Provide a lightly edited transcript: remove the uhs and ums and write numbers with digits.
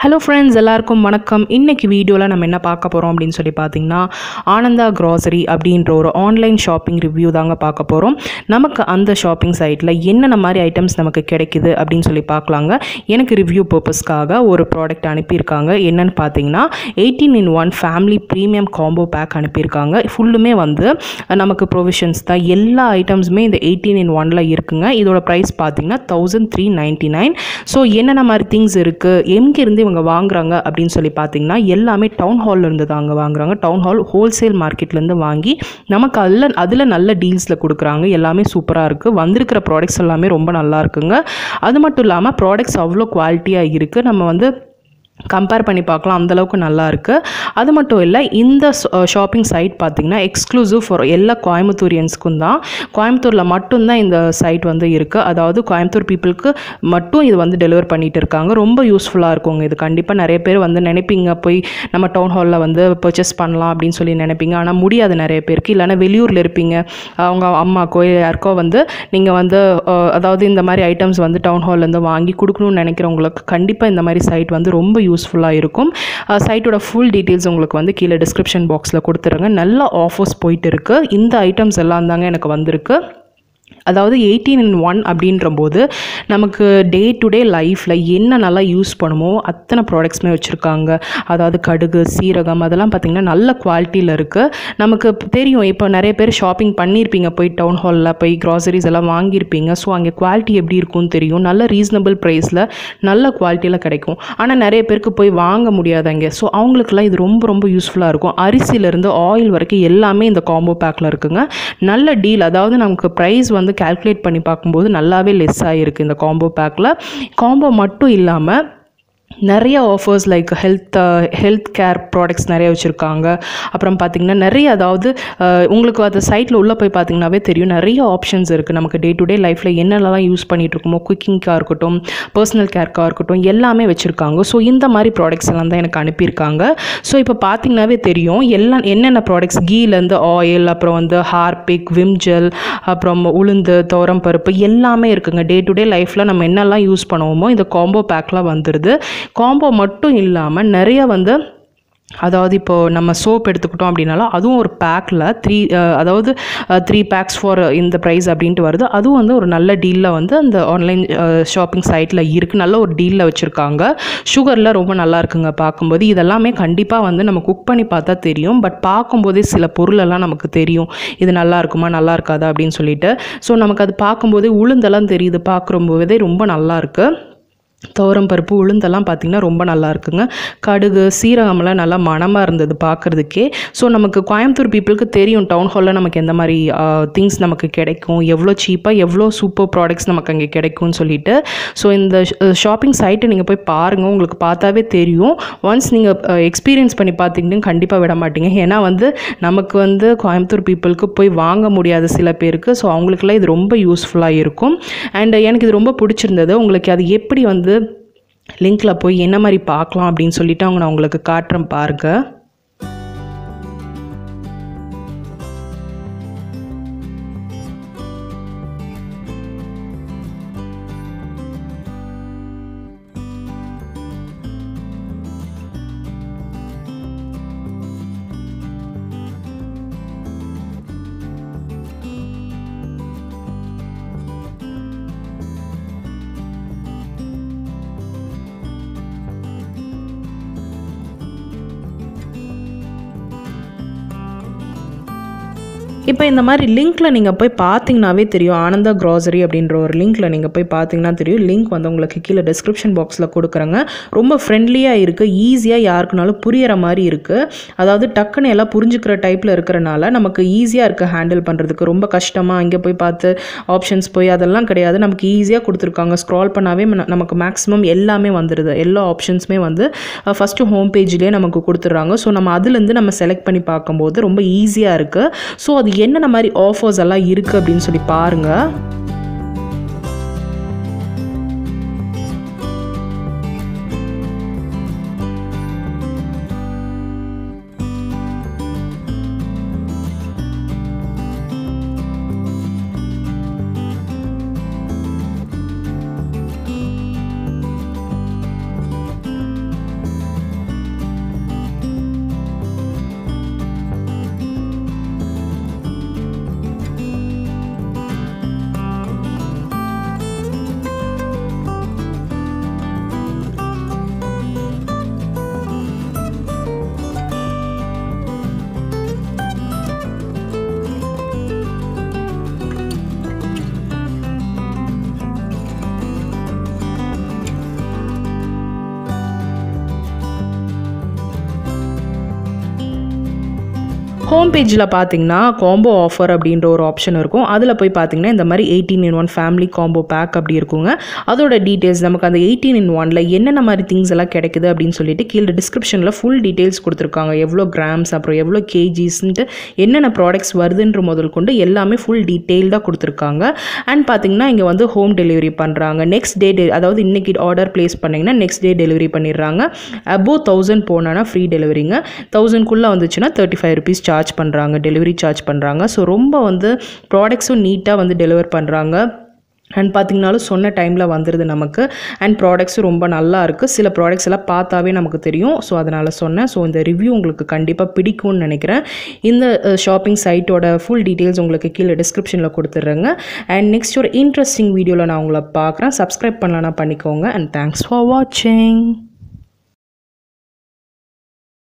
Hello friends, எல்லாருக்கும் வணக்கம். இன்றைக்கி வீடியோவில் நம்ம என்ன பார்க்க போகிறோம் அப்படின்னு சொல்லி பார்த்தீங்கன்னா, ஆனந்தா க்ராசரி அப்படின்ற ஒரு ஆன்லைன் ஷாப்பிங் ரிவ்யூ தாங்க பார்க்க போகிறோம். நமக்கு அந்த ஷாப்பிங் சைட்டில் என்னென்ன மாதிரி ஐட்டம்ஸ் நமக்கு கிடைக்குது அப்படின்னு சொல்லி பார்க்கலாங்க. எனக்கு ரிவ்யூ பர்பஸ்க்காக ஒரு ப்ராடக்ட் அனுப்பியிருக்காங்க. என்னென்னு பார்த்தீங்கன்னா 18-in-1 family premium combo back அனுப்பியிருக்காங்க. ஃபுல்லுமே வந்து நமக்கு ப்ரொவிஷன்ஸ் தான். எல்லா ஐட்டம்ஸுமே இந்த 18-in-1 இருக்குங்க. இதோட ப்ரைஸ் பார்த்தீங்கன்னா 1399. ஸோ என்னென்ன மாதிரி திங்ஸ் இருக்குது, எங்கேருந்து இவங்க வாங்குறாங்க அப்படின்னு சொல்லி பார்த்தீங்கன்னா, எல்லாமே டவுன் ஹாலில் இருந்து தாங்க வாங்குறாங்க. டவுன் ஹால் ஹோல்சேல் மார்க்கெட்லேருந்து வாங்கி நமக்கு அதில் நல்ல டீல்ஸில் கொடுக்குறாங்க. எல்லாமே சூப்பராக இருக்குது. வந்திருக்கிற ப்ராடக்ட்ஸ் எல்லாமே ரொம்ப நல்லா இருக்குங்க. அது மட்டும் இல்லாமல் ப்ராடக்ட்ஸ் அவ்வளோ குவாலிட்டியாக இருக்குது. நம்ம வந்து கம்பேர் பண்ணி பார்க்கலாம், அந்தளவுக்கு நல்லா இருக்குது. அது மட்டும் இல்லை, இந்த ஷாப்பிங் சைட் பார்த்திங்கன்னா எக்ஸ்க்ளூசிவ் ஃபார் எல்லா கோயம்புத்தூரியன்ஸ்க்கும் தான். கோயம்புத்தூரில் மட்டும்தான் இந்த சைட் வந்து இருக்குது. அதாவது கோயம்புத்தூர் பீப்புளுக்கு மட்டும் இது வந்து டெலிவர் பண்ணிகிட்டு இருக்காங்க. ரொம்ப யூஸ்ஃபுல்லாக இருக்குங்க. இது கண்டிப்பாக நிறைய பேர் வந்து நினைப்பீங்க, போய் நம்ம டவுன் ஹாலில் வந்து பர்ச்சேஸ் பண்ணலாம் அப்படின்னு சொல்லி நினைப்பீங்க. ஆனால் முடியாது நிறைய பேருக்கு. இல்லைனா வெளியூரில் இருப்பீங்க, அவங்க அம்மாக்கோ யாருக்கோ வந்து நீங்கள் வந்து அதாவது இந்த மாதிரி ஐட்டம்ஸ் வந்து டவுன் ஹால்லேருந்து வாங்கி கொடுக்கணும்னு நினைக்கிறவங்களுக்கு கண்டிப்பாக இந்த மாதிரி சைட் வந்து ரொம்ப யூஸ்ஃபுல்லாக இருக்கும். சைட்டோட ஃபுல் டீட்டெயில்ஸ் உங்களுக்கு வந்து கீழே டிஸ்கிரிப்ஷன் பாக்ஸில் கொடுத்துருங்க. நல்ல ஆஃபர்ஸ் போயிட்டு இருக்குது. இந்த ஐட்டம்ஸ் எல்லாம் தாங்க எனக்கு வந்திருக்கு. அதாவது 18-in-1 அப்படின்ற போது நமக்கு டே டு டே லைஃப்பில் என்ன நல்லா யூஸ் பண்ணுமோ அத்தனை ப்ராடக்ட்ஸுமே வச்சுருக்காங்க. அதாவது கடுகு, சீரகம், அதெல்லாம் பார்த்திங்கன்னா நல்ல குவாலிட்டியில் இருக்குது. நமக்கு தெரியும், இப்போ நிறைய பேர் ஷாப்பிங் பண்ணியிருப்பீங்க, போய் டவுன் ஹாலில் போய் க்ராசரிஸ் எல்லாம் வாங்கியிருப்பீங்க. ஸோ அங்கே குவாலிட்டி எப்படி இருக்கும்னு தெரியும். நல்ல ரீசனபிள் ப்ரைஸில் நல்ல குவாலிட்டியில் கிடைக்கும். ஆனால் நிறைய பேருக்கு போய் வாங்க முடியாது அங்கே. ஸோ அவங்களுக்குலாம் இது ரொம்ப ரொம்ப யூஸ்ஃபுல்லாக இருக்கும். அரிசியிலேருந்து ஆயில் வரைக்கும் எல்லாமே இந்த காம்போ பேக்கில் இருக்குங்க. நல்ல டீல். அதாவது நமக்கு ப்ரைஸ் வந்து கால்குலேட் பண்ணி பார்க்கும்போது நல்லாவே லெஸ் ஆகிருக்கு இந்த காம்போ பேக்கில். காம்போ மட்டும் இல்லாமல் நிறைய offers like health care products நிறைய வச்சுருக்காங்க. அப்புறம் பார்த்திங்கன்னா நிறைய, அதாவது உங்களுக்கு அந்த சைட்டில் உள்ளே போய் பார்த்திங்கனாவே தெரியும், நிறைய ஆப்ஷன்ஸ் இருக்குது. நமக்கு டே டு டே லைஃப்பில் என்னென்னலாம் யூஸ் பண்ணிகிட்டு இருக்கோமோ, குக்கிங்காக இருக்கட்டும், பர்சனல் கேர்க்காக இருக்கட்டும், எல்லாமே வச்சுருக்காங்க. ஸோ இந்த மாதிரி ப்ராடக்ட்ஸ் எல்லாம் தான் எனக்கு அனுப்பியிருக்காங்க. ஸோ இப்போ பார்த்திங்கனாவே தெரியும் என்னென்ன ப்ராடக்ட்ஸ், கீலேருந்து ஆயில், அப்புறம் வந்து ஹார்பிக், விம்ஜெல், அப்புறம் உளுந்து, துவரம் பருப்பு எல்லாமே இருக்குங்க. டே டு டே லைஃப்பில் நம்ம என்னெல்லாம் யூஸ் பண்ணுவோமோ இந்த காம்போ பேக்கில் வந்துடுது. காம்போ மட்டும் இல்லாமல் நிறைய வந்து, அதாவது இப்போது நம்ம சோப் எடுத்துக்கிட்டோம் அப்படின்னாலும் அதுவும் ஒரு பேக்கில் 3 பேக்ஸ் ஃபார் இந்த ப்ரைஸ் அப்படின்ட்டு வருது. அதுவும் வந்து ஒரு நல்ல டீலில் வந்து அந்த ஆன்லைன் ஷாப்பிங் சைட்டில் இருக்குது. நல்ல ஒரு டீலில் வச்சுருக்காங்க. சுகரில் ரொம்ப நல்லா இருக்குங்க பார்க்கும்போது. இதெல்லாமே கண்டிப்பாக வந்து நம்ம குக் பண்ணி பார்த்தா தெரியும். பட் பார்க்கும்போதே சில பொருளெல்லாம் நமக்கு தெரியும், இது நல்லா இருக்குமா நல்லா இருக்காதா அப்படின்னு சொல்லிட்டு. ஸோ நமக்கு அது பார்க்கும்போதே உளுந்தெல்லாம் தெரியுது, பார்க்கும்போதே ரொம்ப நல்லா இருக்குது. துவரம் பருப்பு, உளுந்தெல்லாம் பார்த்திங்கன்னா ரொம்ப நல்லா இருக்குங்க. கடுகு, சீரகமெல்லாம் நல்லா மணமாக இருந்தது பார்க்குறதுக்கே. ஸோ நமக்கு கோயம்புத்தூர் பீப்புளுக்கு தெரியும் டவுன் ஹாலில் நமக்கு எந்த மாதிரி திங்ஸ் நமக்கு கிடைக்கும், எவ்வளோ சீப்பாக எவ்வளோ சூப்பர் ப்ராடக்ட்ஸ் நமக்கு அங்கே கிடைக்கும்னு சொல்லிட்டு. ஸோ இந்த ஷாப்பிங் சைட்டை நீங்கள் போய் பாருங்கள், உங்களுக்கு பார்த்தாவே தெரியும். ஒன்ஸ் நீங்கள் எக்ஸ்பீரியன்ஸ் பண்ணி பார்த்தீங்கன்னா கண்டிப்பாக விட மாட்டீங்க. ஏன்னா வந்து நமக்கு வந்து கோயம்புத்தூர் பீப்புளுக்கு போய் வாங்க முடியாது சில பேருக்கு. ஸோ அவங்களுக்குலாம் இது ரொம்ப யூஸ்ஃபுல்லாக இருக்கும். அண்ட் எனக்கு இது ரொம்ப பிடிச்சிருந்தது. உங்களுக்கு அது எப்படி வந்து லிங்க்கில் போய் என்ன மாதிரி பார்க்கலாம் அப்படின்னு சொல்லிட்டு நான் உங்களுக்கு காட்டுறேன் பாருங்கள். இப்போ இந்த மாதிரி லிங்க்கில் நீங்கள் போய் பார்த்தீங்கன்னாவே தெரியும். ஆனந்தா க்ராசரி அப்படின்ற ஒரு லிங்க்கில் நீங்கள் போய் பார்த்தீங்கன்னா தெரியும். லிங்க் வந்து உங்களுக்கு கீழே டிஸ்கிரிப்ஷன் பாக்ஸில் கொடுக்குறேங்க. ரொம்ப ஃப்ரெண்ட்லியாக இருக்குது. ஈஸியாக யாருக்குனாலும் புரிகிற மாதிரி இருக்குது. அதாவது டக்குன்னு எல்லாம் புரிஞ்சுக்கிற டைப்பில் இருக்கிறனால நமக்கு ஈஸியாக இருக்குது ஹேண்டில் பண்ணுறதுக்கு. ரொம்ப கஷ்டமாக அங்கே போய் பார்த்து ஆப்ஷன்ஸ் போய் அதெல்லாம் கிடையாது. நமக்கு ஈஸியாக கொடுத்துருக்காங்க. ஸ்க்ரால் பண்ணாவே நமக்கு மேக்ஸிமம் எல்லாமே வந்துடுது. எல்லா ஆப்ஷன்ஸுமே வந்து ஃபஸ்ட்டு ஹோம் பேஜ்லேயே நமக்கு கொடுத்துட்றாங்க. ஸோ நம்ம அதுலேருந்து நம்ம செலக்ட் பண்ணி பார்க்கும்போது ரொம்ப ஈஸியாக இருக்குது. ஸோ அது என்னென்ன மாதிரி ஆஃபர்ஸ் எல்லாம் இருக்குது அப்படின்னு சொல்லி பாருங்கள். ஹோம் பேஜில் பார்த்தீங்கன்னா காம்போ ஆஃபர் அப்படின்ற ஒரு ஆப்ஷன் இருக்கும். அதில் போய் பார்த்தீங்கன்னா இந்த மாதிரி 18 in 1 ஃபேமிலி காம்போ பேக் அப்படி இருக்குங்க. அதோட டீட்டெயில்ஸ் நமக்கு அந்த 18 in 1ல என்னென்ன மாதிரி திங்ஸ் எல்லாம் கிடைக்குது அப்படின்னு சொல்லிட்டு கீழே டிஸ்கிரிப்ஷனில் ஃபுல் டீட்டெயில்ஸ் கொடுத்துருக்காங்க. எவ்வளோ கிராம்ஸ், அப்புறம் எவ்வளோ கேஜிஸ்ன்ட்டு, என்னென்ன ப்ராடக்ட்ஸ் வருதுன்ற முதல் கொண்டு எல்லாமே ஃபுல் டீட்டெயில்டாக கொடுத்துருக்காங்க. அண்ட் பார்த்தீங்கன்னா இங்கே வந்து ஹோம் டெலிவரி பண்ணுறாங்க. நெக்ஸ்ட் டே அதாவது இன்றைக்கி ஆர்டர் ப்ளேஸ் பண்ணிங்கன்னா நெக்ஸ்ட் டே டெலிவரி பண்ணிடுறாங்க. அபோவ் 1000 போனானா ஃப்ரீ டெலிவரிங்க. 1000க்குள்ளே வந்துச்சுன்னா 35 rupees சார்ஜ் பண்ணுறாங்க, டெலிவரி சார்ஜ் பண்ணுறாங்க. ஸோ ரொம்ப வந்து ப்ராடக்ட்ஸும் நீட்டாக வந்து டெலிவர் பண்ணுறாங்க. அண்ட் பார்த்திங்கனாலும் சொன்ன டைமில் வந்துடுது நமக்கு. அண்ட் ப்ராடக்ட்ஸும் ரொம்ப நல்லா இருக்குது. சில ப்ராடக்ட்ஸ் எல்லாம் பார்த்தாவே நமக்கு தெரியும். ஸோ அதனால் சொன்னேன். ஸோ இந்த ரிவ்யூ உங்களுக்கு கண்டிப்பாக பிடிக்கும்னு நினைக்கிறேன். இந்த ஷாப்பிங் சைட்டோட ஃபுல் டீட்டெயில்ஸ் உங்களுக்கு கீழே டிஸ்கிரிப்ஷனில் கொடுத்துட்றேங்க. அண்ட் நெக்ஸ்ட் ஒரு இன்ட்ரெஸ்டிங் வீடியோவில் நான் உங்களை பார்க்குறேன். சப்ஸ்கிரைப் பண்ணலன்னா பண்ணிக்கோங்க. அண்ட் தேங்க்ஸ் ஃபார் வாட்சிங்.